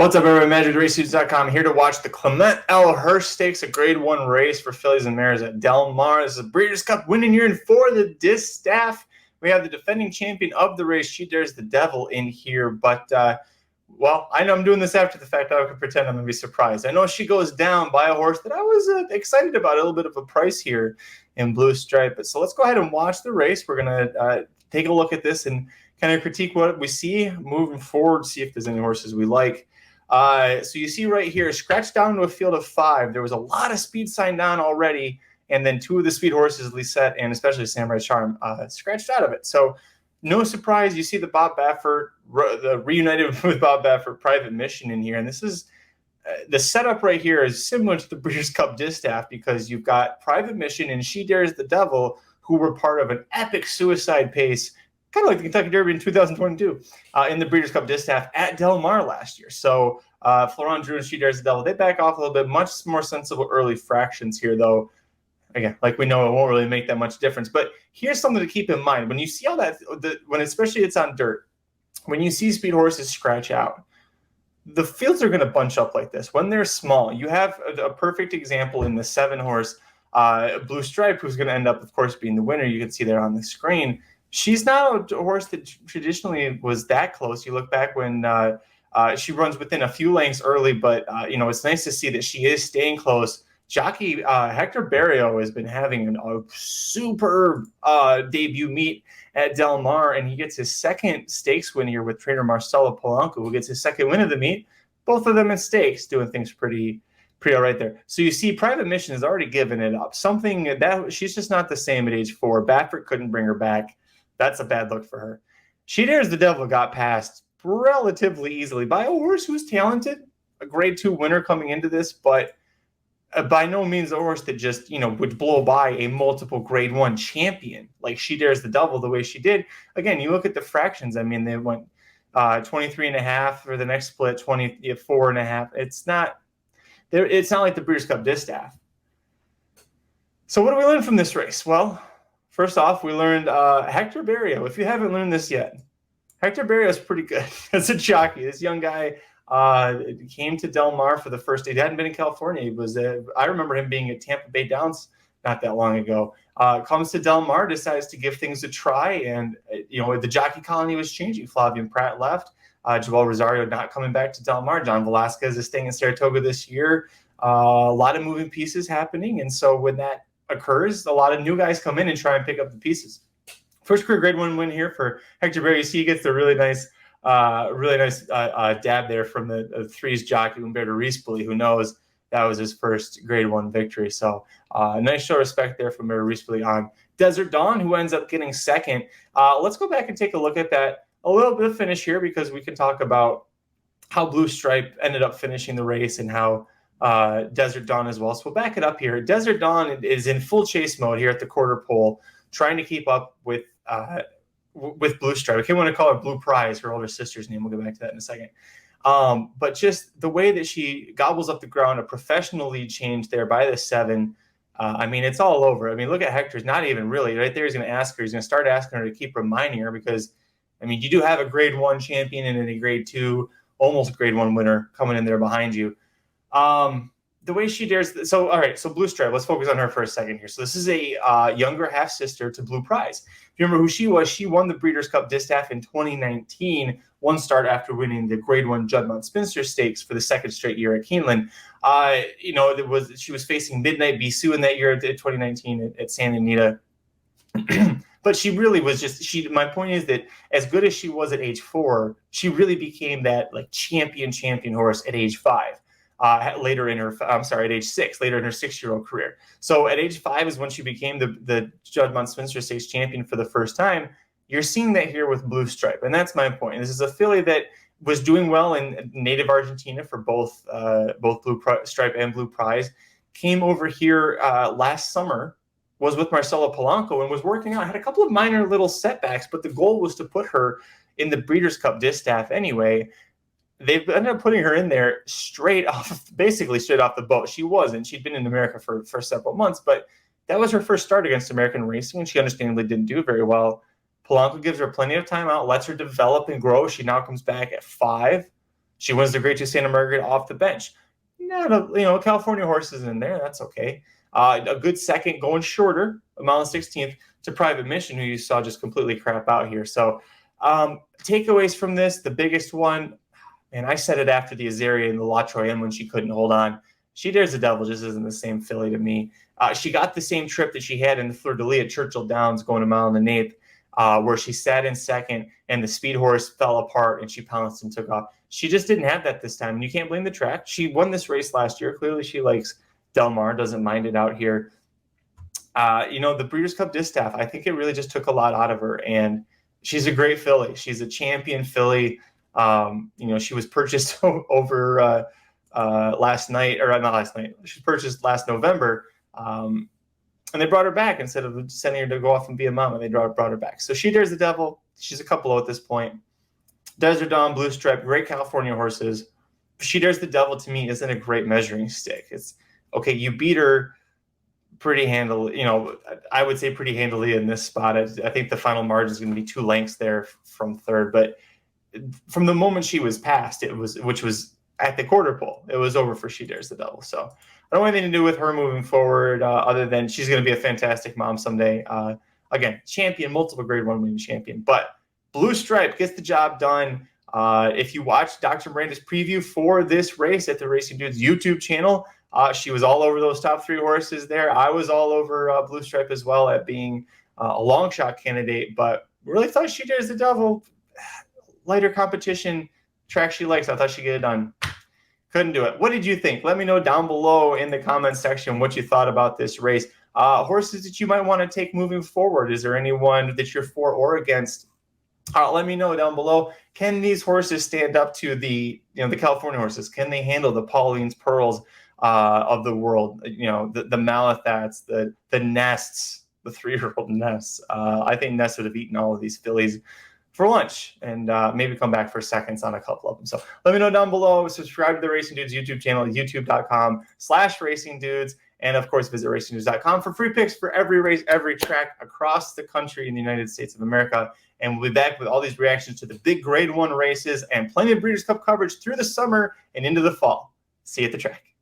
What's up, everybody? MagicRaceSuits.com here to watch the Clement L Hirsch Stakes, a Grade 1 race for fillies and mares at Del Mar. This is a Breeders Cup winning year and for the Distaff. We have the defending champion of the race, She Dares the Devil, in here. But, well, I know I'm doing this after the fact. I can pretend I'm going to be surprised. I know she goes down by a horse that I was excited about, a little bit of a price here in Blue Stripe. So let's go ahead and watch the race. We're going to take a look at this and kind of critique what we see moving forward, see if there's any horses we like. So you see right here, scratched down to a field of 5. There was a lot of speed signed down already, and then 2 of the speed horses, Lisette and especially Samurai Charm, scratched out of it. So no surprise, you see the Bob Baffert, the reunited with Bob Baffert Private Mission in here, and this is the setup right here is similar to the Breeders' Cup Distaff because you've got Private Mission and She Dares the Devil, who were part of an epic suicide pace, kind of like the Kentucky Derby in 2022, in the Breeders' Cup Distaff at Del Mar last year. So Florent Drew and She Dares the Devil, they back off a little bit, much more sensible early fractions here, though. Again, like we know, it won't really make that much difference. But here's something to keep in mind. When you see all that, when especially it's on dirt, when you see speed horses scratch out, the fields are going to bunch up like this. When they're small, you have a perfect example in the 7-horse Blue Stripe, who's going to end up, of course, being the winner. You can see there on the screen. She's not a horse that traditionally was that close. You look back when she runs within a few lengths early, but, it's nice to see that she is staying close. Jockey Hector Barrio has been having a superb debut meet at Del Mar, and he gets his second stakes win here with trainer Marcelo Polanco, who gets his second win of the meet. Both of them in stakes, doing things pretty all right there. So you see Private Mission has already given it up. Something that she's just not the same at age 4. Baffert couldn't bring her back. That's a bad look for her. She Dares the Devil got passed relatively easily by a horse who's talented, a Grade 2 winner coming into this, but by no means a horse that just, would blow by a multiple Grade 1 champion like She Dares the Devil the way she did. Again, you look at the fractions. I mean, they went 23.5 for the next split, 24.5. It's not like the Breeders' Cup Distaff. So what do we learn from this race? Well, first off, we learned Hector Barrio. If you haven't learned this yet, Hector Barrio is pretty good as a jockey. This young guy came to Del Mar for the first day. He hadn't been in California. He was I remember him being at Tampa Bay Downs not that long ago. Comes to Del Mar, decides to give things a try, and the jockey colony was changing. Flavian Pratt left. Joel Rosario not coming back to Del Mar. John Velasquez is staying in Saratoga this year. A lot of moving pieces happening, and so when that occurs, a lot of new guys come in and try and pick up the pieces. First career Grade 1 win here for Hector Barrio. You see he gets the really nice dab there from the threes jockey Umberto Rispoli, who knows that was his first Grade 1 victory. So nice show of respect there from Umberto Rispoli on Desert Dawn, who ends up getting second. Let's go back and take a look at that a little bit of finish here, because we can talk about how Blue Stripe ended up finishing the race and how Desert Dawn as well. So we'll back it up here. Desert Dawn is in full chase mode here at the quarter pole, trying to keep up with Blue Stripe. I can't want to call her Blue Prize, her older sister's name. We'll get back to that in a second. But just the way that she gobbles up the ground, a professional lead change there by the 7. It's all over. Look at Hector's not even really right there. He's going to ask her. He's going to start asking her to keep reminding her because, you do have a Grade 1 champion and a Grade 2, almost Grade 1 winner coming in there behind you. The way She Dares. So, all right. So Blue Stripe, let's focus on her for a second here. So this is a younger half sister to Blue Prize. If you remember who she was, she won the Breeders' Cup Distaff in 2019, one start after winning the Grade 1 Juddmonte Spinster Stakes for the second straight year at Keeneland. She was facing Midnight Bisou in that year at 2019 at Santa Anita. But she really was my point is that as good as she was at age 4, she really became that like champion horse at age 5. At age 6, later in her 6-year-old career. So at age 5 is when she became the Juddmonte Spinster Stakes champion for the first time. You're seeing that here with Blue Stripe, and that's my point. This is a filly that was doing well in native Argentina for both Blue Stripe and Blue Prize. Came over here last summer, was with Marcelo Polanco, and was working out. Had a couple of minor little setbacks, but the goal was to put her in the Breeders' Cup Distaff anyway. They've ended up putting her in there basically straight off the boat. She wasn't. She'd been in America for several months, but that was her first start against American racing, and she understandably didn't do very well. Polanco gives her plenty of time out, lets her develop and grow. She now comes back at 5. She wins the Great 2 Santa Margaret off the bench. Not a California horse is in there. That's okay. A good second, going shorter, a mile and 16th to Private Mission, who you saw just completely crap out here. So takeaways from this, the biggest one, and I said it after the Azaria and the La Troyenne when she couldn't hold on. She Dares the Devil just isn't the same filly to me. She got the same trip that she had in the Fleur-de-Lis at Churchill Downs going a mile and an eighth, where she sat in second and the speed horse fell apart and she pounced and took off. She just didn't have that this time. And you can't blame the track. She won this race last year. Clearly she likes Del Mar, doesn't mind it out here. The Breeders' Cup Distaff, I think it really just took a lot out of her. And she's a great filly. She's a champion filly. She was purchased over last night, or not last night. She was purchased last November. And they brought her back instead of sending her to go off and be a mama. They brought her back. So She Dares the Devil. She's a couple at this point. Desert Dawn, Blue Stripe, great California horses. She Dares the Devil to me isn't a great measuring stick. It's okay. You beat her pretty handily. I would say pretty handily in this spot. I think the final margin is going to be 2 lengths there from third. But from the moment she was passed, which was at the quarter pole, it was over for She Dares the Devil. So I don't want anything to do with her moving forward, other than she's going to be a fantastic mom someday. Again, champion, multiple grade 1 winning champion. But Blue Stripe gets the job done. If you watch Dr. Miranda's preview for this race at the Racing Dudes YouTube channel, she was all over those top 3 horses there. I was all over Blue Stripe as well at being a long shot candidate, but really thought She Dares the Devil, lighter competition, track she likes. I thought she'd get it done. Couldn't do it. What did you think? Let me know down below in the comment section what you thought about this race. Horses that you might want to take moving forward. Is there anyone that you're for or against? Let me know down below. Can these horses stand up to the California horses? Can they handle the Pauline's Pearls of the world? The Malathats, the Nests, the 3-year-old Nests. I think Nests would have eaten all of these fillies for lunch and maybe come back for seconds on a couple of them. So let me know down below. Subscribe to the Racing Dudes YouTube channel, youtube.com/Racing Dudes. And of course, visit racingdudes.com for free picks for every race, every track across the country in the United States of America. And we'll be back with all these reactions to the big grade 1 races and plenty of Breeders' Cup coverage through the summer and into the fall. See you at the track.